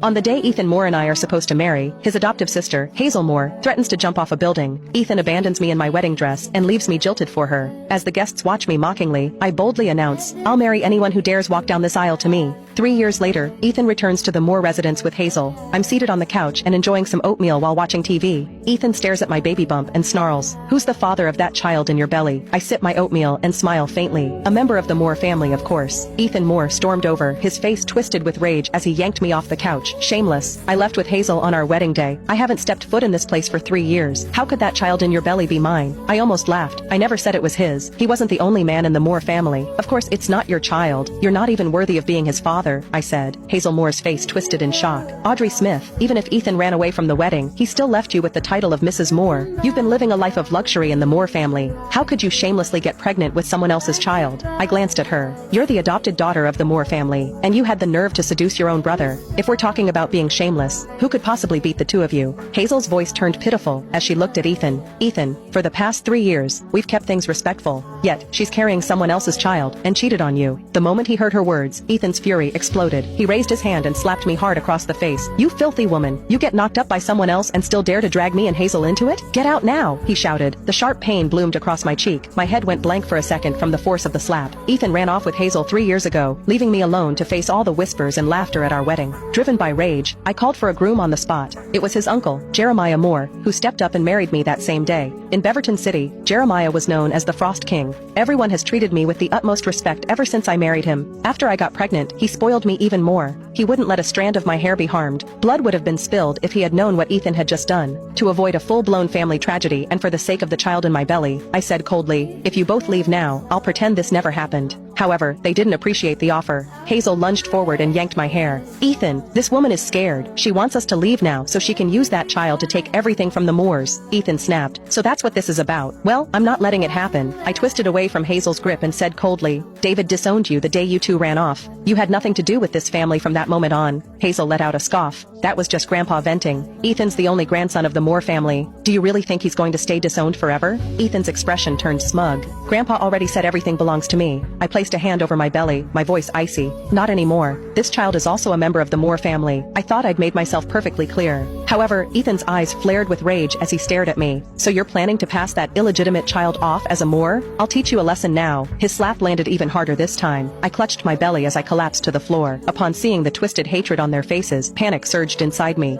On the day Ethan Moore and I are supposed to marry, his adoptive sister, Hazel Moore, threatens to jump off a building. Ethan abandons me in my wedding dress and leaves me jilted for her. As the guests watch me mockingly, I boldly announce, "I'll marry anyone who dares walk down this aisle to me." 3 years later, Ethan returns to the Moore residence with Hazel. I'm seated on the couch and enjoying some oatmeal while watching TV. Ethan stares at my baby bump and snarls, "Who's the father of that child in your belly?" I sip my oatmeal and smile faintly. A member of the Moore family, of course. Ethan Moore stormed over, his face twisted with rage as he yanked me off the couch. Shameless. I left with Hazel on our wedding day. I haven't stepped foot in this place for 3 years. How could that child in your belly be mine? I almost laughed. I never said it was his. He wasn't the only man in the Moore family. Of course it's not your child. You're not even worthy of being his father, I said. Hazel Moore's face twisted in shock. Audrey Smith, even if Ethan ran away from the wedding, he still left you with the title of Mrs. Moore. You've been living a life of luxury in the Moore family. How could you shamelessly get pregnant with someone else's child? I glanced at her. You're the adopted daughter of the Moore family, and you had the nerve to seduce your own brother. If we're talking about being shameless, who could possibly beat the two of you? Hazel's voice turned pitiful as she looked at Ethan. Ethan, for the past 3 years, we've kept things respectful. Yet, she's carrying someone else's child and cheated on you. The moment he heard her words, Ethan's fury exploded. He raised his hand and slapped me hard across the face. "You filthy woman! You get knocked up by someone else and still dare to drag me and Hazel into it? Get out now!" he shouted. The sharp pain bloomed across my cheek. My head went blank for a second from the force of the slap. Ethan ran off with Hazel 3 years ago, leaving me alone to face all the whispers and laughter at our wedding. Driven by rage, I called for a groom on the spot. It was his uncle, Jeremiah Moore, who stepped up and married me that same day. In Beaverton City, Jeremiah was known as the Frost King. Everyone has treated me with the utmost respect ever since I married him. After I got pregnant, he spoiled me even more. He wouldn't let a strand of my hair be harmed. Blood would have been spilled if he had known what Ethan had just done. To avoid a full-blown family tragedy and for the sake of the child in my belly, I said coldly, "If you both leave now, I'll pretend this never happened." However, they didn't appreciate the offer. Hazel lunged forward and yanked my hair. "Ethan, this woman is scared. She wants us to leave now so she can use that child to take everything from the Moores." Ethan snapped. "So that's what this is about. Well, I'm not letting it happen." I twisted away from Hazel's grip and said coldly, "David disowned you the day you two ran off. You had nothing to do with this family from that moment on." Hazel let out a scoff. "That was just Grandpa venting. Ethan's the only grandson of the Moore family. Do you really think he's going to stay disowned forever?" Ethan's expression turned smug. "Grandpa already said everything belongs to me." I placed a hand over my belly, my voice icy. "Not anymore. This child is also a member of the Moore family." I thought I'd made myself perfectly clear. However, Ethan's eyes flared with rage as he stared at me. "So you're planning to pass that illegitimate child off as a Moore? I'll teach you a lesson now." His slap landed even harder this time. I clutched my belly as I collapsed to the floor. Upon seeing the twisted hatred on their faces, panic surged inside me.